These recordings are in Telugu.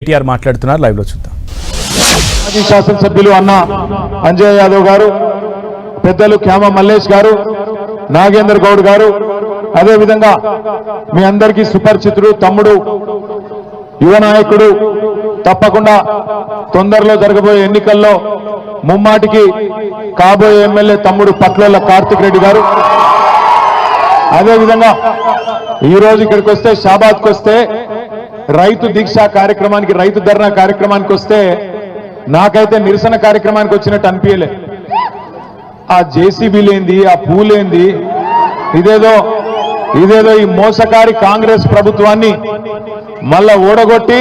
కేటీఆర్ మాట్లాడుతున్నారు, లైవ్ లో చూద్దాం. మాజీ శాసనసభ్యులు అన్న అంజయ్ యాదవ్ గారు, పెద్దలు క్యామ మల్లేష్ గారు, నాగేందర్ గౌడ్ గారు, అదే విధంగా మీ అందరికీ సుపరిచితుడు తమ్ముడు యువ నాయకుడు, తప్పకుండా తొందరలో జరగబోయే ఎన్నికల్లో ముమ్మాటికి కాబోయే ఎమ్మెల్యే తమ్ముడు పట్లోళ్ళ కార్తిక్ రెడ్డి గారు, అదే విధంగా ఈ రోజు ఇక్కడికి వస్తే షాబాద్కి వస్తే రైతు దీక్ష కార్యక్రమానికి, రైతు ధర్నా కార్యక్రమానికి వస్తే నాకైతే నిరసన కార్యక్రమానికి వచ్చినట్టు అనిపించలే. ఆ జేసీబీలేంది, ఆ పూలేంది, ఇదేదో ఈ మోసకారి కాంగ్రెస్ ప్రభుత్వాన్ని మళ్ళా ఓడగొట్టి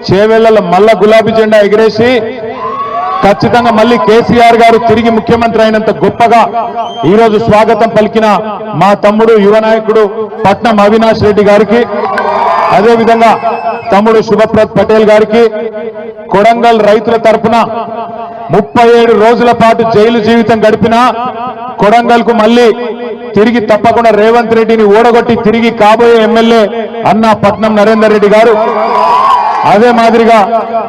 చేవెళ్లలో మళ్ళా గులాబీ జెండా ఎగిరేసి ఖచ్చితంగా మళ్ళీ కేసీఆర్ గారు తిరిగి ముఖ్యమంత్రి అయినంత గొప్పగా ఈరోజు స్వాగతం పలికిన మా తమ్ముడు యువ నాయకుడు పట్నం అవినాష్ రెడ్డి గారికి, అదేవిధంగా తమ్ముడు శుభప్రద్ పటేల్ గారికి, కొడంగల్ రైతుల తరఫున 37 రోజుల పాటు జైలు జీవితం గడిపిన కొడంగల్ కు మళ్ళీ తిరిగి తప్పకుండా రేవంత్ రెడ్డిని ఓడగొట్టి తిరిగి కాబోయే ఎమ్మెల్యే అన్న పట్నం నరేందర్ రెడ్డి గారు, అదే మాదిరిగా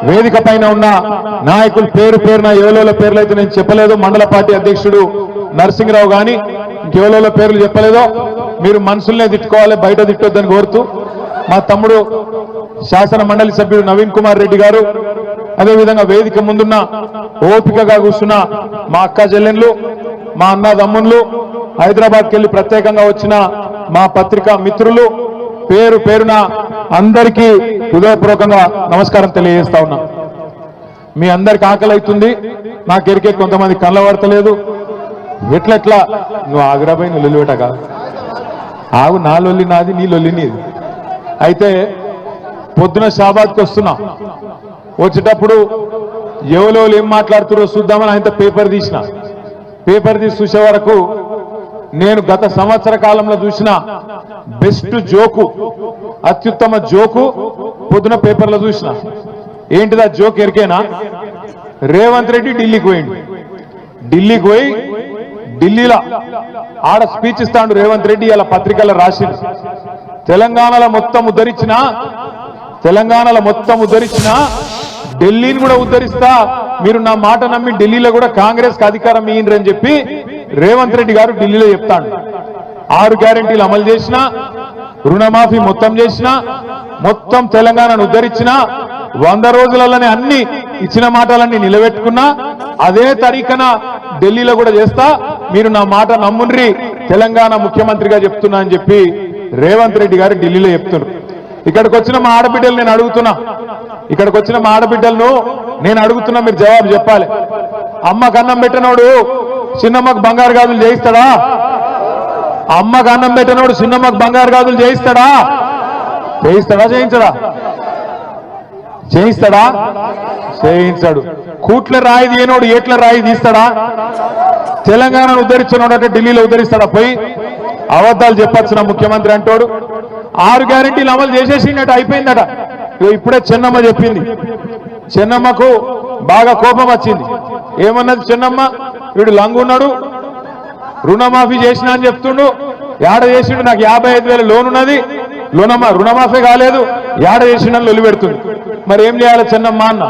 వేదిక పైన ఉన్న నాయకులు పేరున ఎవలోల పేర్లు అయితే నేను చెప్పలేదు, మండల పార్టీ అధ్యక్షుడు నరసింహరావు గాని ఇంకెవలోల పేర్లు చెప్పలేదో మీరు మనసులనే తిట్టుకోవాలి, బయట తిట్టొద్దని కోరుతూ మా తమ్ముడు శాసన మండలి సభ్యుడు నవీన్ కుమార్ రెడ్డి గారు, అదేవిధంగా వేదిక ముందున్న ఓపికగా కూర్చున్న మా అక్క చెల్లెన్లు, మా అన్న తమ్ముళ్ళు, హైదరాబాద్కి వెళ్ళి ప్రత్యేకంగా వచ్చిన మా పత్రికా మిత్రులు, పేరున అందరికీ హృదయపూర్వకంగా నమస్కారం తెలియజేస్తా ఉన్నా. మీ అందరికి ఆకలి అవుతుంది, నాకెరికే కొంతమంది కళ్ళ పడతలేదు. ఎట్లెట్లా నువ్వు ఆగ్రాబాయి నువ్వు లొల్లి పెట్టగా ఆగు, నా లొల్లి నాది, నీ లొల్లి నీది. అయితే పొద్దున షాబాద్కి వస్తున్నా, వచ్చేటప్పుడు ఎవరో ఏం మాట్లాడుతున్నారో చూద్దామని ఆయనతో పేపర్ తీసి చూసే వరకు నేను గత సంవత్సర కాలంలో చూసిన బెస్ట్ జోకు, అత్యుత్తమ జోకు పొద్దున పేపర్లో చూసిన. ఏంటిదా జోక్ ఎరికేనా? రేవంత్ రెడ్డి ఢిల్లీకి పోయి ఢిల్లీలో ఆడ స్పీచ్ ఇస్తాడు రేవంత్ రెడ్డి. ఇలా పత్రికల్లో రాసింది, తెలంగాణలో మొత్తం ఉద్ధరించిన ఢిల్లీని కూడా ఉద్ధరిస్తా, మీరు నా మాట నమ్మి ఢిల్లీలో కూడా కాంగ్రెస్ కి అధికారం ఇయ్యండి అని చెప్పి రేవంత్ రెడ్డి గారు ఢిల్లీలో చెప్తాడు. 6 గ్యారెంటీలు అమలు చేసిన, రుణమాఫీ మొత్తం చేసిన, మొత్తం తెలంగాణను ఉద్ధరించిన, 100 రోజులలోనే అన్ని ఇచ్చిన మాటలన్నీ నిలబెట్టుకున్నా, అదే తరీఖన ఢిల్లీలో కూడా చేస్తా, మీరు నా మాట నమ్ముండ్రి, తెలంగాణ ముఖ్యమంత్రిగా చెప్తున్నా అని చెప్పి రేవంత్ రెడ్డి గారు ఢిల్లీలో చెప్తున్నారు. ఇక్కడికి వచ్చిన మా ఆడబిడ్డలు నేను అడుగుతున్నా, మీరు జవాబు చెప్పాలి. అమ్మకు అన్నం పెట్టినోడు చిన్నమ్మకు బంగారు గాజులు చేయిస్తాడా? అమ్మకు అన్నం పెట్టినోడు చిన్నమ్మకు బంగారు గాజులు చేయిస్తాడా? చేయించాడు. కూట్ల రాయి తీయనోడు ఏట్ల రాయి తీస్తాడా? తెలంగాణను ఉద్ధరించినోడు అంటే ఢిల్లీలో ఉద్ధరిస్తాడా? పోయి అబద్ధాలు చెప్పొచ్చిన ముఖ్యమంత్రి అంటాడు. 6 గ్యారెంటీలు అమలు చేసేసినట్టు అయిపోయిందట. ఇప్పుడే చెన్నమ్మ చెప్పింది, చెన్నమ్మకు బాగా కోపం వచ్చింది. ఏమన్నది చెన్నమ్మ? వీడు లంగున్నాడు, రుణమాఫీ చేసిన అని చెప్తుండు, ఏడ చేసిండు, నాకు 55,000 లోన్ ఉన్నది, రుణమాఫీ కాలేదు, ఏడ చేసిండని లొల్లి పెడుతుంది. మరి ఏం చేయాలి చెన్నమ్మ అన్న?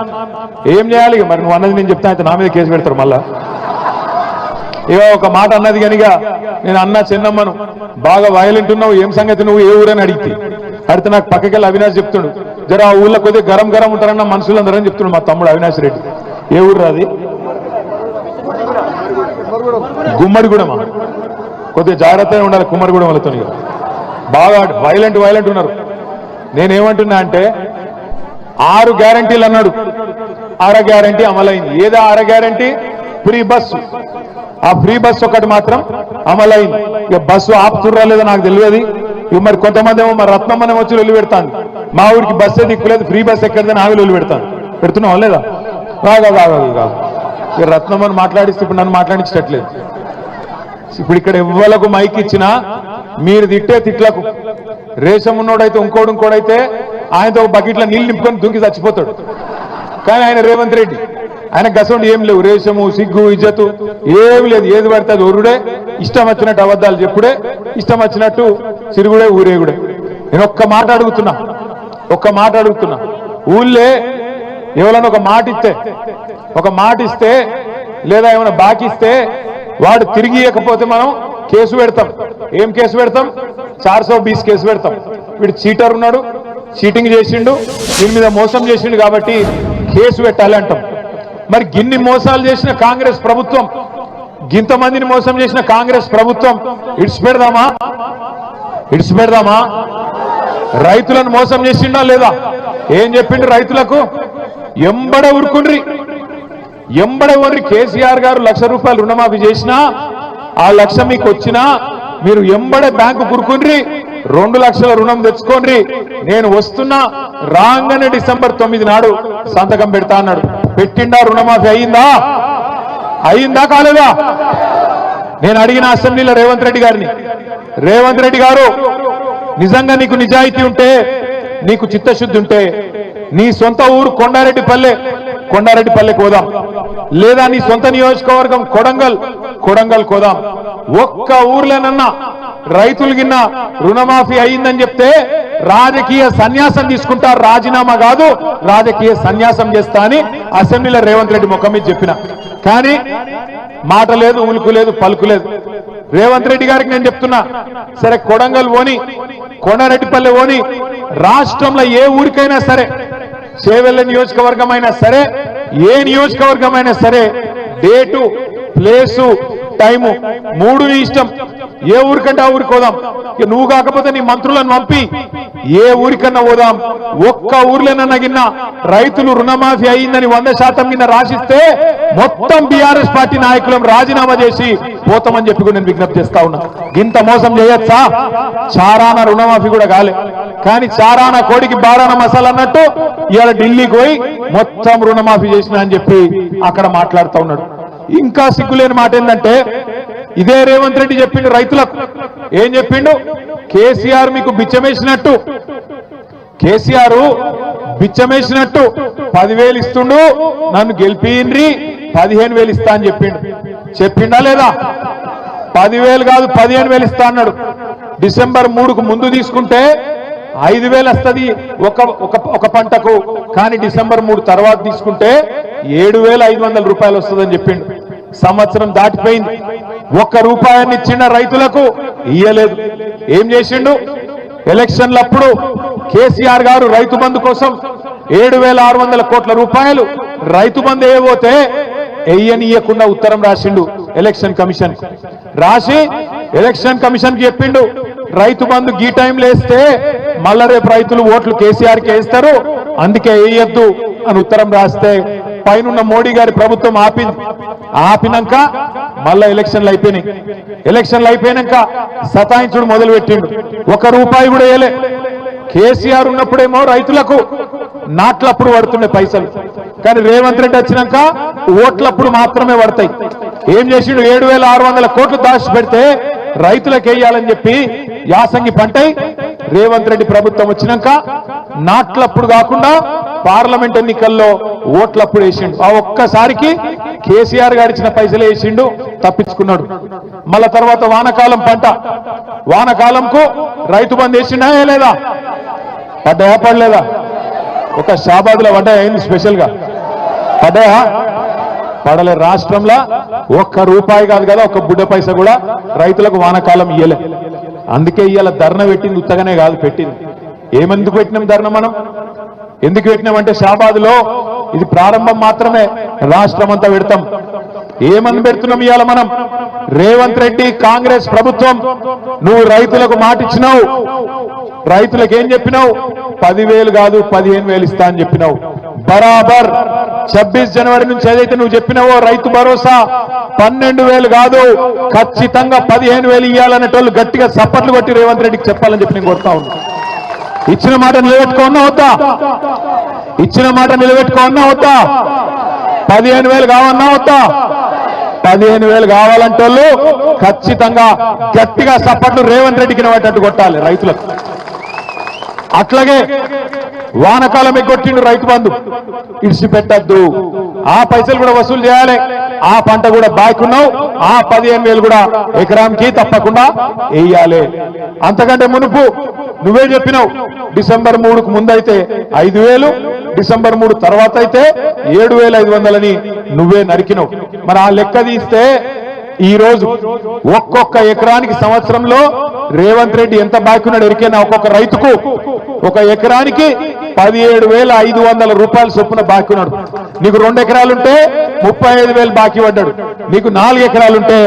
ఏం చేయాలి మరి? నువ్వు అన్నది నేను చెప్తా, అయితే నా మీద కేసు పెడతారు మళ్ళా. ఏవో ఒక మాట అన్నది కనుక నేను అన్నా చెన్నమ్మను, బాగా వైలెంట్ ఉన్నావు, ఏం సంగతి, నువ్వు ఏ ఊరని అడిగితే నాకు పక్కకెళ్ళి అవినాష్ చెప్తుండు, జర ఆ ఊళ్ళో కొద్దిగా గరం ఉంటారన్న మనుషులందరూ అని చెప్తున్నాడు మా తమ్ముడు అవినాష్ రెడ్డి. ఏ ఊరు అది? గుమ్మడిగూడెమా? కొద్దిగా జాగ్రత్తగా ఉండాలి కుమ్మరిగూడెం వాళ్ళతో, బాగా వైలెంట్ ఉన్నారు. నేనేమంటున్నా అంటే 6 గ్యారెంటీలు అన్నాడు, 6 గ్యారెంటీ అమలైంది. ఏదా 6 గ్యారెంటీ? Free bus. ఆ ఫ్రీ బస్సు ఒకటి మాత్రం అమలైంది. ఇక బస్సు ఆపుతుర్రా లేదో నాకు తెలియదు. ఇక మరి కొంతమంది ఏమో మరి రత్నమ్మనే వచ్చి వెళ్ళి పెడతాను, మా ఊరికి బస్సే దిక్కులేదు, ఫ్రీ బస్ ఎక్కడిదని ఆవిడ వెళ్ళి పెడుతున్నావు లేదా? కాదు ఇక రత్నమ్మని మాట్లాడిస్తే ఇప్పుడు నన్ను మాట్లాడించట్లేదు. ఇప్పుడు ఇక్కడ ఎవ్వలకు మైక్ ఇచ్చినా మీరు తిట్టే తిట్లకు రేషం ఉన్నోడైతే ఇంకోడైతే ఆయనతో ఒక బకెట్లో నీళ్ళు నింపుకొని దుంకి చచ్చిపోతాడు. కానీ ఆయన రేవంత్ రెడ్డి ఆయన గసండి ఏం లేవు, రేషము సిగ్గు ఇజ్జతు ఏమి లేదు, ఏది పడితే అది ఒరుడే, ఇష్టం వచ్చినట్టు అబద్ధాలు చెప్పుడే, ఇష్టం వచ్చినట్టు సిరుగుడే ఊరేగుడే. నేను ఒక్క మాట అడుగుతున్నా, ఊళ్ళే ఎవరైనా ఒక మాట ఇస్తే లేదా ఏమైనా బాకీ ఇస్తే వాడు తిరిగి ఇవ్వకపోతే మనం కేసు పెడతాం. ఏం కేసు పెడతాం? 420 కేసు పెడతాం. వీడు చీటర్ ఉన్నాడు, చీటింగ్ చేసిండు, దీని మీద మోసం చేసిండు కాబట్టి కేసు పెట్టాలి అంటాం. మరి గిన్ని మోసాలు చేసిన కాంగ్రెస్ ప్రభుత్వం, గింతమందిని మోసం చేసిన కాంగ్రెస్ ప్రభుత్వం ఇడిచిపెడదామా? రైతులను మోసం చేసిండా లేదా? ఏం చెప్పిండు రైతులకు? ఎంబడ ఊరుకుండ్రి. కేసీఆర్ గారు 1,00,000 రూపాయలు రుణమాఫీ చేసినా, ఆ 1,00,000 మీకు వచ్చినా మీరు ఎంబడే బ్యాంకు కురుకుండ్రి, 2 లక్షల రుణం తెచ్చుకోండి, నేను వస్తున్నా, రాగానే డిసెంబర్ 9 నాడు సంతకం పెడతా అన్నాడు. పెట్టిండా? రుణమాఫీ అయిందా కాలేదా? నేను అడిగిన అసెంబ్లీలో రేవంత్ రెడ్డి గారిని, రేవంత్ రెడ్డి గారు నిజంగా నీకు నిజాయితీ ఉంటే, నీకు చిత్తశుద్ధి ఉంటే నీ సొంత ఊరు కొండారెడ్డిపల్లెకి పోదాం, లేదా నీ సొంత నియోజకవర్గం కొడంగల్ కోదాం. ఒక్క ఊర్లోనన్నా రైతులు గిన్న రుణమాఫీ అయిందని చెప్తే రాజకీయ సన్యాసం తీసుకుంటా, రాజీనామా కాదు రాజకీయ సన్యాసం చేస్తా అని అసెంబ్లీలో రేవంత్ రెడ్డి ముఖం మీద చెప్పిన. కానీ మాట లేదు, ఉలుకు లేదు, పలుకు లేదు. రేవంత్ రెడ్డి గారికి నేను చెప్తున్నా, సరే కొడంగల్ పోని, కొండారెడ్డిపల్లె పోని, రాష్ట్రంలో ఏ ఊరికైనా సరే, చేవెళ్ళ నియోజకవర్గం అయినా సరే, ఏ నియోజకవర్గం అయినా సరే, డేటు, ప్లేసు, టైము 3 నీ ఇష్టం. ఏ ఊరికంటే ఆ ఊరికి పోదాం. నువ్వు కాకపోతే నీ మంత్రులను పంపి ఏ ఊరికన్నా పోదాం. ఒక్క ఊర్లోనన్నా గిన్న రైతులు రుణమాఫీ అయిందని 100% కింద రాసిస్తే మొత్తం బీఆర్ఎస్ పార్టీ నాయకులం రాజీనామా చేసి పోతామని చెప్పి నేను విజ్ఞప్తి చేస్తా ఉన్నా. ఇంత మోసం చేయొచ్చా? చారాన రుణమాఫీ కూడా కాలే, కానీ చారాన కోడికి బారాన మసాలా అన్నట్టు ఇవాళ ఢిల్లీకి పోయి మొత్తం రుణమాఫీ చేసిన అని చెప్పి అక్కడ మాట్లాడుతూ ఉన్నాడు. ఇంకా సిగ్గులేని మాట ఏంటంటే, ఇదే రేవంత్ రెడ్డి చెప్పిండు రైతులకు. ఏం చెప్పిండు? కేసీఆర్ మీకు బిచ్చమేసినట్టు, కేసీఆర్ బిచ్చమేసినట్టు 10,000 ఇస్తుండు, నన్ను గెలిపిన్రి 15,000 ఇస్తా అని చెప్పిండా లేదా? 10,000 కాదు 15,000 ఇస్తా అన్నాడు. డిసెంబర్ 3కు ముందు తీసుకుంటే 5,000 వస్తుంది ఒక పంటకు, కానీ డిసెంబర్ 3 తర్వాత తీసుకుంటే 7,500 రూపాయలు వస్తుందని చెప్పిండు. సంవత్సరం దాటిపోయింది, ₹1 ఇచ్చిన రైతులకు ఇయ్యలేదు. ఏం చేసిండు? ఎలక్షన్లప్పుడు కేసీఆర్ గారు రైతు బంధు కోసం 7,600 కోట్ల రూపాయలు రైతు బంధు వేయబోతే ఎయ్యనియకుండా ఉత్తరం రాసిండు ఎలక్షన్ కమిషన్. రాసి ఎలక్షన్ కమిషన్ కి చెప్పిండు, రైతు బంధు గీ టైంలో వేస్తే మళ్ళా రేపు రైతులు ఓట్లు కేసీఆర్కి వేస్తారు, అందుకే వేయొద్దు అని ఉత్తరం రాస్తే పైనున్న మోడీ గారి ప్రభుత్వం ఆపినాక మళ్ళా ఎలక్షన్లు అయిపోయినాక సతాయించుడు మొదలు పెట్టిండు. ₹1 కూడా వేయలే. కేసీఆర్ ఉన్నప్పుడేమో రైతులకు నాట్లప్పుడు పడుతుండే పైసలు, కానీ రేవంత్ రెడ్డి వచ్చినాక ఓట్లప్పుడు మాత్రమే పడతాయి. ఏం చేసిండు? 7,600 కోట్లు దాచి పెడితే రైతులకు వేయాలని చెప్పి యాసంగి పంటై రేవంత్ రెడ్డి ప్రభుత్వం వచ్చినాక నాట్లప్పుడు కాకుండా పార్లమెంట్ ఎన్నికల్లో ఓట్లప్పుడు వేసిండు. ఆ ఒక్కసారికి కేసీఆర్ గారు ఇచ్చిన పైసలు వేసిండు, తప్పించుకున్నాడు. మళ్ళా తర్వాత వానకాలం పంట, వానకాలంకు రైతు బంధు వేసిండా లేదా? పడ్డాయా పడలేదా? ఒక షాబాద్లో పడ్డాయా? ఏంది స్పెషల్ గా పడ్డాయా? పడలే. రాష్ట్రంలో ₹1 కాదు కదా, ఒక బుడ్డ పైస కూడా రైతులకు వానకాలం ఇయ్యలే. అందుకే ఇవాళ ధర్నా పెట్టింది ఉత్తగానే కాదు, పెట్టింది. ఏమెందుకు పెట్టినాం ధర్నా? మనం ఎందుకు పెట్టినామంటే షాబాద్లో ఇది ప్రారంభం మాత్రమే, రాష్ట్రం అంతా పెడతాం. ఏమని పెడుతున్నాం ఇవాళ మనం? రేవంత్ రెడ్డి కాంగ్రెస్ ప్రభుత్వం, నువ్వు రైతులకు మాట ఇచ్చినావు, రైతులకు ఏం చెప్పినావు? 10,000 కాదు 15,000 ఇస్తా అని చెప్పినావు. బరాబర్ 26 జనవరి నుంచి ఏదైతే నువ్వు చెప్పినావో రైతు భరోసా 12,000 కాదు, ఖచ్చితంగా 15,000 ఇవ్వాలనేటోళ్ళు గట్టిగా చప్పట్లు కొట్టి రేవంత్ రెడ్డికి చెప్పాలని చెప్పి నేను కోరుతా ఉన్నా. ఇచ్చిన మాట నిలబెట్టుకోన్నా వద్దా? ఇచ్చిన మాట నిలబెట్టుకోన్నా వద్దా? 15,000 కావన్నా వద్దా? 15,000 కావాలంటే ఖచ్చితంగా గట్టిగా చప్పట్లు రేవంత్ రెడ్డికి నిలబెట్టట్టు కొట్టాలి రైతులకు. అట్లాగే వానకాలం ఎగ్గొట్టిండు రైతు బంధు, ఇడిచిపెట్టద్దు, ఆ పైసలు కూడా వసూలు చేయాలి. ఆ పంట కూడా బాకున్నావు, ఆ 15,000 కూడా ఎకరానికి తప్పకుండా వేయాలి. అంతకంటే మునుపు నువ్వే చెప్పినావు డిసెంబర్ 3కు ముందైతే 5,000, డిసెంబర్ 3 తర్వాత అయితే 7,500 నువ్వే నరికినావు. మరి ఆ లెక్క తీస్తే ఈ రోజు ఒక్కొక్క ఎకరానికి సంవత్సరంలో రేవంత్ రెడ్డి ఎంత బాకున్నాడు ఎరికైనా ఒక్కొక్క రైతుకు ఒక ఎకరానికి 17,500 రూపాయలు చొప్పున బాకున్నాడు. నీకు 2 ఎకరాలుంటే 35,000 బాకీ పడ్డాడు, నీకు 4 ఎకరాలుంటే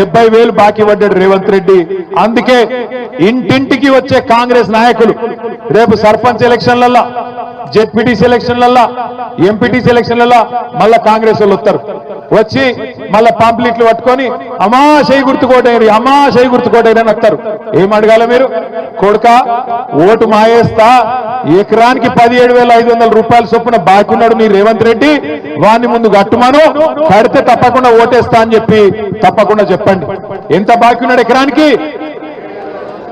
70,000 బాకీ పడ్డాడు రేవంత్ రెడ్డి. అందుకే ఇంటింటికి వచ్చే కాంగ్రెస్ నాయకులు రేపు సర్పంచ్ ఎలక్షన్లల్లా, జెడ్పీటీసీ ఎలక్షన్లల్లా, ఎంపీటీసీ ఎలక్షన్లల్లా మళ్ళా కాంగ్రెస్ వాళ్ళు వస్తారు. వచ్చి మళ్ళా పాంప్లెట్లు పట్టుకొని అమ్మా చేయి గుర్తుకోటేరి, అమ్మా చేయి గుర్తుకోటేరి అని వస్తారు. ఏం అడగాల మీరు? కొడుక ఓటు మాయేస్తా, ఎకరానికి 17,500 రూపాయల చొప్పున బాకున్నాడు నీ రేవంత్ రెడ్డి, వాడిని ముందు కట్టుమాను, కడితే తప్పకుండా ఓటేస్తా అని చెప్పి తప్పకుండా చెప్పండి. ఎంత బాకున్నాడు ఎకరానికి?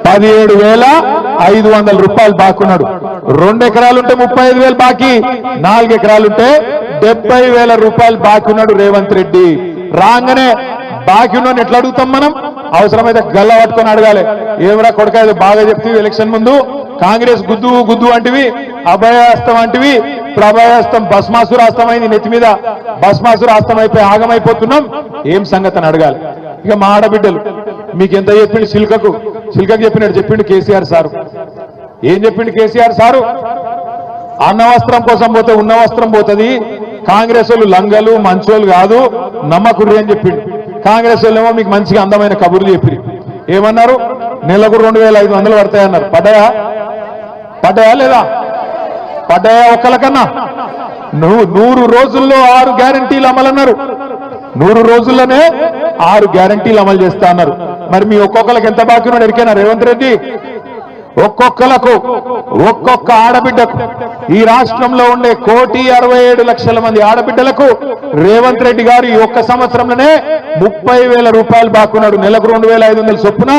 17,500 రూపాయలు బాకున్నాడు. 2 ఎకరాలుంటే 35,000 బాకీ, 4 ఎకరాలుంటే 70,000 రూపాయలు బాకున్నాడు రేవంత్ రెడ్డి. రాగానే బాకీ ఉన్నాను ఎట్లా అడుగుతాం మనం? అవసరమైతే గల్ల పట్టుకొని అడగాలి. ఏమరా కొడుక ఏదో బాగా చెప్తే ఎలక్షన్ ముందు కాంగ్రెస్ గుద్దు గుద్దు అంటివి, అభయాస్తం అంటివి, ఇప్పుడు అభయాస్తం భస్మాసురాస్తం అయింది, నెత్తి మీద భస్మాసురాస్తం అయిపోయి ఆగమైపోతున్నాం, ఏం సంగతి అని అడగాలి. ఇక మా ఆడబిడ్డలు మీకు ఎంత చెప్పిండు? సిల్కకు చెప్పినట్టు చెప్పిండు కేసీఆర్ సారు. ఏం చెప్పిండు కేసీఆర్ సారు? అన్న వస్త్రం కోసం పోతే ఉన్న వస్త్రం పోతుంది, కాంగ్రెస్ వాళ్ళు లంగలు మంచోళ్ళు కాదు నమ్మకుర్రి అని చెప్పిండు. కాంగ్రెస్ వాళ్ళు ఏమో మీకు మంచిగా అందమైన కబుర్లు చెప్పి ఏమన్నారు? నెలకు 2,500 పడతాయన్నారు. పడ్డాయా లేదా? పడ్డాయా ఒక్కలకన్నా? 100 రోజుల్లో 6 గ్యారంటీలు అమలన్నారు. 100 రోజుల్లోనే 6 గ్యారంటీలు అమలు చేస్తా అన్నారు. మరి మీ ఒక్కొక్కరికి ఎంత బాకీ ఉన్నాడు ఎరికైనా రేవంత్ రెడ్డి? ఒక్కొక్కలకు, ఒక్కొక్క ఆడబిడ్డకు, ఈ రాష్ట్రంలో ఉండే 1,67,00,000 మంది ఆడబిడ్డలకు రేవంత్ రెడ్డి గారు ఈ ఒక్క సంవత్సరంలోనే 30,000 రూపాయలు బాకున్నాడు. నెలకు 2,500 చొప్పున,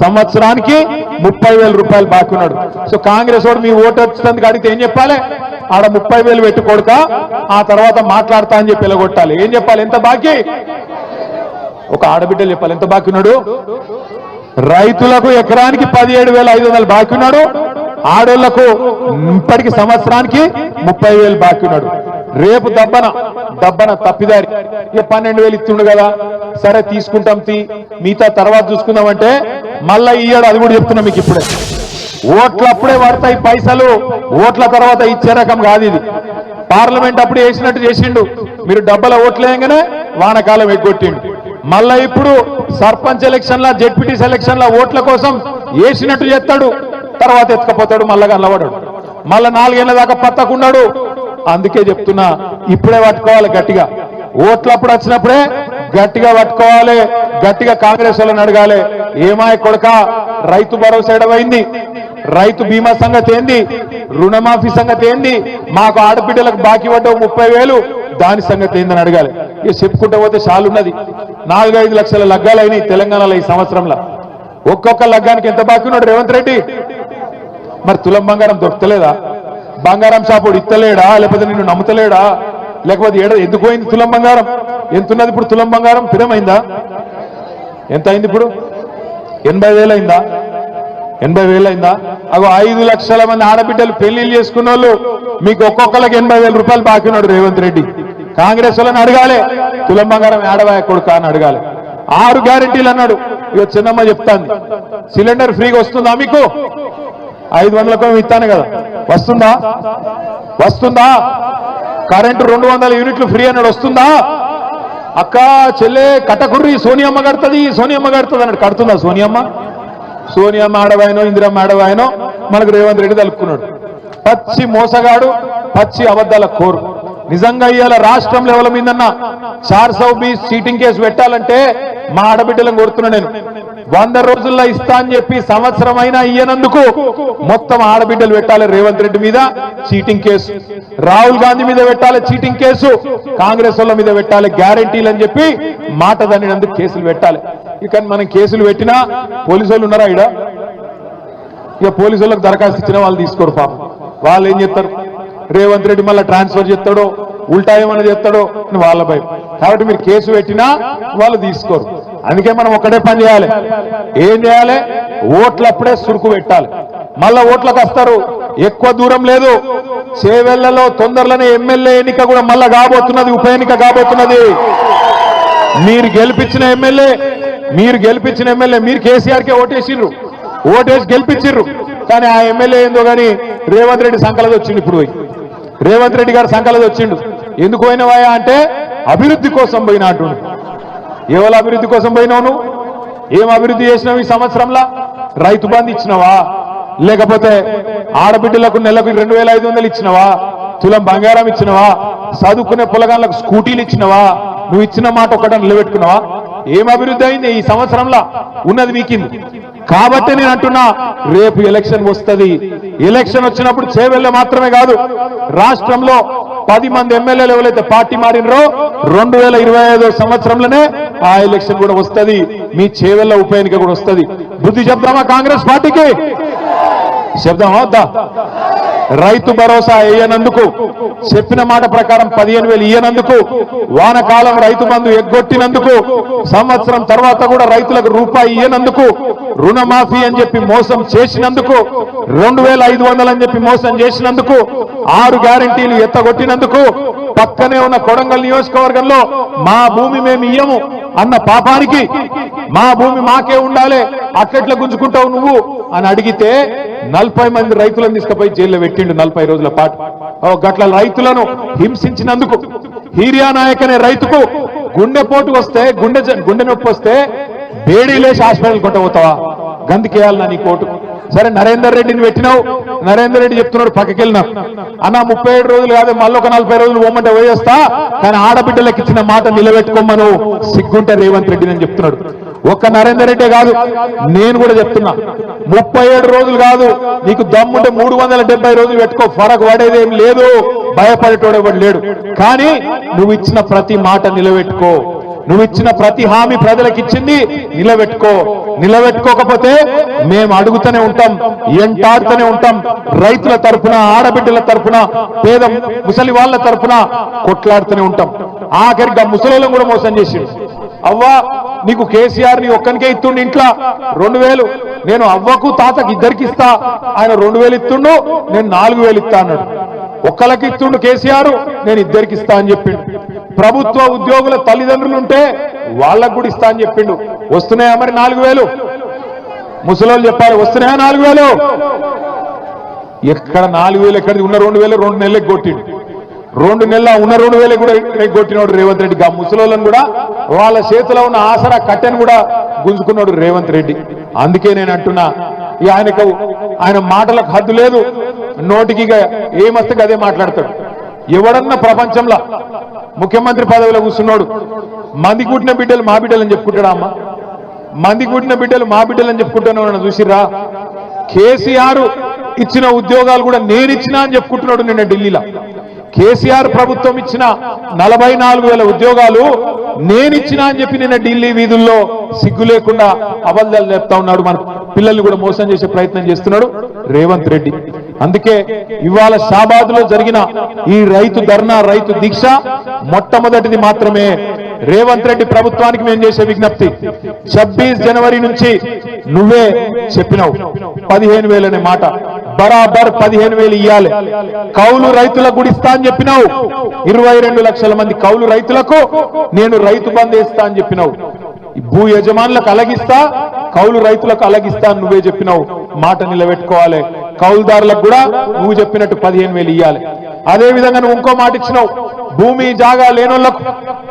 సంవత్సరానికి 30,000 రూపాయలు బాకున్నాడు. సో కాంగ్రెస్ వాడు మీ ఓటు వచ్చినందుకు అడిగితే ఏం చెప్పాలి? ఆడ 30,000 పెట్టుకోడుక, ఆ తర్వాత మాట్లాడతా అని చెప్పి ఎలగొట్టాలి. ఏం చెప్పాలి? ఎంత బాకీ? ఒక ఆడబిడ్డలు చెప్పాలి ఎంత బాకీ ఉన్నాడు. రైతులకు ఎకరానికి 17,500 బాకీ ఉన్నాడు, ఆడోళ్లకు ఇప్పటికి సంవత్సరానికి 30,000 బాకీ ఉన్నాడు. రేపు దబ్బన తప్పిదారి ఇక 12,000 ఇస్తుండు కదా, సరే తీసుకుంటాం మిగతా తర్వాత చూసుకుందామంటే మళ్ళా ఇయ్యాడు. అది కూడా చెప్తున్నా మీకు ఇప్పుడే. ఓట్లప్పుడే పడతాయి పైసలు, ఓట్ల తర్వాత ఇచ్చే రకం కాదు ఇది. పార్లమెంట్ అప్పుడు వేసినట్టు చేసిండు, మీరు డబ్బల ఓట్లేయంగానే వానకాలం ఎగ్గొట్టిండు. మళ్ళా ఇప్పుడు సర్పంచ్ ఎలక్షన్ల, జెడ్పీటీసీ ఎలక్షన్ల ఓట్ల కోసం వేసినట్టు చేస్తాడు, తర్వాత ఎత్తుకపోతాడు, మళ్ళా కనబడాడు, మళ్ళా 4 ఏళ్ల దాకా పత్తకున్నాడు. అందుకే చెప్తున్నా ఇప్పుడే పట్టుకోవాలి గట్టిగా. ఓట్లప్పుడు వచ్చినప్పుడే గట్టిగా పట్టుకోవాలి, గట్టిగా కాంగ్రెస్ వాళ్ళని అడగాలి. ఏమాయ కొడక రైతు భరోసా ఎడవైంది, రైతు బీమా సంగతి ఏంది, రుణమాఫీ సంగతి ఏంది, మాకు ఆడబిడ్డలకు బాకీ పడ్డావు 30,000 దాని సంగతి ఏందని అడగాలి. ఇక చెప్పుకుంటూ పోతే చాలున్నది. 4-5 లక్షల లగ్గాలైనాయి తెలంగాణలో ఈ సంవత్సరంలో. ఒక్కొక్క లగ్గానికి ఎంత బాకీ ఉన్నాడు రేవంత్ రెడ్డి? మరి తులం బంగారం దొరకలేదా? బంగారం షాపుడు ఇత్తలేడా? లేకపోతే నిన్ను నమ్ముతలేడా? లేకపోతే ఎందుకు పోయింది తులం బంగారం? ఎంతున్నది ఇప్పుడు తులం బంగారం? స్థిరమైందా? ఎంత అయింది ఇప్పుడు? 80,000 అయిందా? 80,000 అయిందా? అగో 5 లక్షల మంది ఆడబిడ్డలు పెళ్లిళ్ళు చేసుకున్న వాళ్ళు మీకు ఒక్కొక్కరికి 80,000 రూపాయలు బాకీ ఉన్నాడు రేవంత్ రెడ్డి. కాంగ్రెస్ వాళ్ళని అడగాలి, తులం బంగారం ఏడవాయ కొడుక అని అడగాలి. 6 గ్యారెంటీలు అన్నాడు. ఇక చిన్నమ్మ చెప్తాంది, సిలిండర్ ఫ్రీగా వస్తుందా మీకు? 500లకు ఇస్తాను కదా, వస్తుందా? కరెంటు 200 యూనిట్లు ఫ్రీ అన్నాడు, వస్తుందా? అక్క చెల్లె కట్టకుర్రి సోనియమ్మ కడుతుంది అన్నాడు. కడుతుందా సోనియమ్మ ఆడవాయనో ఇందిరమ్మ ఆడవాయనో మనకు రేవంత్ రెడ్డి తలుపుకున్నాడు. పచ్చి మోసగాడు, పచ్చి అబద్ధాల కోరు. నిజంగా ఇవాళ రాష్ట్రం లెవెల్ మీదన్నా 420 చీటింగ్ కేసు పెట్టాలంటే మా ఆడబిడ్డలను కోరుతున్నా నేను. 100 రోజుల్లో ఇస్తా అని చెప్పి సంవత్సరం అయినా ఇయ్యనందుకు మొత్తం ఆడబిడ్డలు పెట్టాలి రేవంత్ రెడ్డి మీద చీటింగ్ కేసు, రాహుల్ గాంధీ మీద పెట్టాలి చీటింగ్ కేసు, కాంగ్రెస్ వాళ్ళ మీద పెట్టాలి గ్యారెంటీలు అని చెప్పి మాట దానినందుకు కేసులు పెట్టాలి. ఇక మనం కేసులు పెట్టినా పోలీసు వాళ్ళు ఉన్నారా ఇడ? ఇక పోలీసు వాళ్ళకి దరఖాస్తు ఇచ్చినా వాళ్ళు తీసుకోరు పాపం. వాళ్ళు ఏం చెప్తారు? రేవంత్ రెడ్డి మళ్ళీ ట్రాన్స్ఫర్ చేస్తాడో ఉల్టా ఏమన్నా చేస్తాడో అని వాళ్ళ భయం. కాబట్టి మీరు కేసు పెట్టినా వాళ్ళు తీసుకోరు. అందుకే మనం ఒక్కటే పని చేయాలి. ఏం చేయాలి? ఓట్లప్పుడే సురుకు పెట్టాలి. మళ్ళా ఓట్లకు వస్తారు. ఎక్కువ దూరం లేదు, చేవెళ్లలో తొందరలోనే ఎమ్మెల్యే ఎన్నిక కూడా మళ్ళా కాబోతున్నది, ఉప ఎన్నిక కాబోతున్నది. మీరు గెలిపించిన ఎమ్మెల్యే మీరు కేసీఆర్కే ఓటేసిర్రు, ఓటేసి గెలిపించిర్రు. కానీ ఆ ఎమ్మెల్యే ఏందో కానీ రేవంత్ రెడ్డి సంకలది వచ్చిండు. ఇప్పుడు రేవంత్ రెడ్డి గారు సంకలది వచ్చిండు. ఎందుకు పోయినవాయా అంటే అభివృద్ధి కోసం పోయినట్టు. ఎవరు అభివృద్ధి కోసం పోయినావు? నువ్వు ఏం అభివృద్ధి చేసినావు ఈ సంవత్సరంలో? రైతు బంధు ఇచ్చినవా? లేకపోతే ఆడబిడ్డలకు నెలకు 2500 ఇచ్చినవా? తులం బంగారం ఇచ్చినవా? చదువుకునే పొలగాళ్ళకు స్కూటీలు ఇచ్చినవా? నువ్వు ఇచ్చిన మాట ఒకటి నిలబెట్టుకున్నావా? ఏం అభివృద్ధి అయింది ఈ సంవత్సరంలో? ఉన్నది వీకింది. కాబట్టి నేను అంటున్నా, రేపు ఎలక్షన్ వస్తుంది. ఎలక్షన్ వచ్చినప్పుడు చేవెళ్ళ మాత్రమే కాదు, రాష్ట్రంలో 10 మంది ఎమ్మెల్యేలు ఎవరైతే పార్టీ మారినరో 2025 సంవత్సరంలోనే ఆ ఎలక్షన్ కూడా వస్తుంది. మీ చేవెళ్ళ ఉప ఎన్నిక కూడా వస్తుంది. బుద్ధి చెప్దామా కాంగ్రెస్ పార్టీకి? చెప్దామా వద్దా? రైతు భరోసా వేయనందుకు, చెప్పిన మాట ప్రకారం 15,000 ఇయ్యనందుకు, వానకాలం రైతు బంధు ఎగ్గొట్టినందుకు, సంవత్సరం తర్వాత కూడా రైతులకు రూపాయి ఇయ్యనందుకు, రుణమాఫీ అని చెప్పి మోసం చేసినందుకు, 2,500 అని చెప్పి మోసం చేసినందుకు, 6 గ్యారెంటీలు ఎత్తగొట్టినందుకు, పక్కనే ఉన్న కొడంగల్ నియోజకవర్గంలో మా భూమి మేము ఇయ్యము అన్న పాపానికి, మా భూమి మాకే ఉండాలి అట్లెట్లా గుంజుకుంటావు నువ్వు అని అడిగితే 40 మంది రైతులను తీసుకుపోయి జైల్లో పెట్టిండు 40 రోజుల పాటు. గట్ల రైతులను హింసించినందుకు, హీరియా నాయక్ అనే రైతుకు గుండెపోటు వస్తే, గుండె నొప్పి వస్తే బేడీలేసి హాస్పిటల్ కొట్టబోతావా? గందుకేయాలన్నా నీ కోటు? సరే, నరేందర్ రెడ్డిని పెట్టినావు. నరేందర్ రెడ్డి చెప్తున్నాడు పక్కకెళ్ళినా, అన్న 37 రోజులు కాదు మళ్ళీ ఒక 40 రోజులు ఓమంటే పోయేస్తా, కానీ ఆడబిడ్డలకు ఇచ్చిన మాట నిలబెట్టుకోమను సిగ్గుంటే రేవంత్ రెడ్డి అని చెప్తున్నాడు. ఒక్క నరేందర్ రెడ్డే కాదు, నేను కూడా చెప్తున్నా, 37 రోజులు కాదు, నీకు దమ్ముంటే 370 రోజులు పెట్టుకో, ఫరక్ పడేదేం లేదు, భయపడేటోడు ఎవడు లేడు. కానీ నువ్వు ఇచ్చిన ప్రతి మాట నిలబెట్టుకో. నువ్వు ఇచ్చిన ప్రతి హామీ ప్రజలకు ఇచ్చింది నిలబెట్టుకో. నిలబెట్టుకోకపోతే మేము అడుగుతూనే ఉంటాం, ఎంటాడుతూనే ఉంటాం. రైతుల తరఫున, ఆడబిడ్డల తరఫున, పేద ముసలి వాళ్ళ తరఫున కొట్లాడుతూనే ఉంటాం. ఆఖరిగా ముసలిలను కూడా మోసం చేసిండు. అవ్వా, నీకు కేసీఆర్ ని ఒక్కనికే ఇస్తుండు ఇంట్లో 2000, నేను అవ్వకు తాతకి ఇద్దరికి ఇస్తా, ఆయన 2000 ఇస్తుండు, నేను 4000 ఇస్తా అన్నాడు. ఒక్కలకి ఇస్తుండు కేసీఆర్, నేను ఇద్దరికి ఇస్తా అని చెప్పిండు. ప్రభుత్వ ఉద్యోగుల తల్లిదండ్రులు ఉంటే వాళ్ళకు కూడా ఇస్తా అని చెప్పిండు. వస్తున్నాయా మరి 4000? ముసలోళ్ళు చెప్పాలి, వస్తున్నాయా 4000? ఎక్కడ 4000 ఎక్కడిది? ఉన్న 2000 2 నెలలకు కొట్టిండు. 2 నెలల ఉన్న 2000 కూడా కొట్టినాడు రేవంత్ రెడ్డి. ముసలోళ్ళని కూడా వాళ్ళ చేతిలో ఉన్న ఆసరా కట్టెను కూడా గుంజుకున్నాడు రేవంత్ రెడ్డి. అందుకే నేను అంటున్నా, ఆయన మాటలకు హద్దు లేదు, నోటికి ఏమస్తే అదే మాట్లాడతాడు. ఎవడన్నా ప్రపంచంలో ముఖ్యమంత్రి పదవిలో కూర్చున్నాడు, మంది కూటిన బిడ్డలు మా బిడ్డలని చెప్పుకుంటాడా? అమ్మ, మంది కూటిన బిడ్డలు మా బిడ్డలని చెప్పుకుంటాను చూసిరా? కేసీఆర్ ఇచ్చిన ఉద్యోగాలు కూడా నేను ఇచ్చినా అని చెప్పుకుంటున్నాడు నిన్న ఢిల్లీలో. కేసీఆర్ ప్రభుత్వం ఇచ్చిన 44,000 ఉద్యోగాలు నేనిచ్చినా అని చెప్పి నిన్న ఢిల్లీ వీధుల్లో సిగ్గు లేకుండా అబద్ధాలు చెప్తా ఉన్నాడు. మన పిల్లల్ని కూడా మోసం చేసే ప్రయత్నం చేస్తున్నాడు రేవంత్ రెడ్డి. అందుకే ఇవాళ షాబాద్లో జరిగిన ఈ రైతు ధర్నా, రైతు దీక్ష మొట్టమొదటిది మాత్రమే. రేవంత్ రెడ్డి ప్రభుత్వానికి మేము చేసే విజ్ఞప్తి, 26 జనవరి నుంచి నువ్వే చెప్పినావు 15,000 అనే మాట, బరాబర్ 15,000 ఇయ్యాలి. కౌలు రైతులకు కూడా ఇస్తా అని చెప్పినావు. 22 లక్షల మంది కౌలు రైతులకు నేను రైతు బంధు ఇస్తా అని చెప్పినావు. భూ యజమానులకు అలగిస్తా, కౌలు రైతులకు అలగిస్తా అని నువ్వే చెప్పినావు. మాట నిలబెట్టుకోవాలి. కౌలుదారులకు కూడా నువ్వు చెప్పినట్టు 15,000 ఇయ్యాలి. అదే విధంగా నువ్వు ఇంకో మాట ఇచ్చినావు, భూమి జాగా లేనోళ్లకు,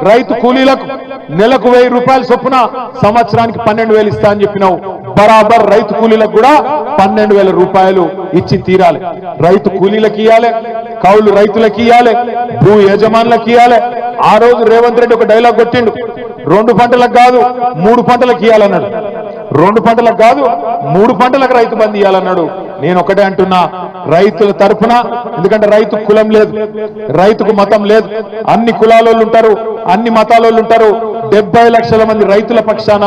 రైతు కూలీలకు నెలకు 1000 రూపాయల చొప్పున సంవత్సరానికి 12,000 ఇస్తా అని చెప్పినావు. బరాబర్ రైతు కూలీలకు కూడా 12,000 రూపాయలు ఇచ్చి తీరాలి. రైతు కూలీలకు ఇయ్యాలి, కౌలు రైతులకు ఇయ్యాలి, భూ యజమానులకు ఇయ్యాలి. ఆ రోజు రేవంత్ రెడ్డి ఒక డైలాగ్ కొట్టిండు, 2 పంటలకు కాదు 3 పంటలకు ఇయ్యాలన్నాడు. 2 పంటలకు కాదు 3 పంటలకు రైతు బంధు ఇయ్యాలన్నాడు. నేను ఒకటే అంటున్నా, రైతుల తరఫున, ఎందుకంటే రైతు కులం లేదు, రైతుకు మతం లేదు, అన్ని కులాలోళ్ళు ఉంటారు, అన్ని మతాలోళ్ళు ఉంటారు. 70 లక్షల మంది రైతుల పక్షాన,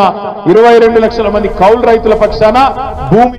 22 లక్షల మంది కౌలు రైతుల పక్షాన భూమి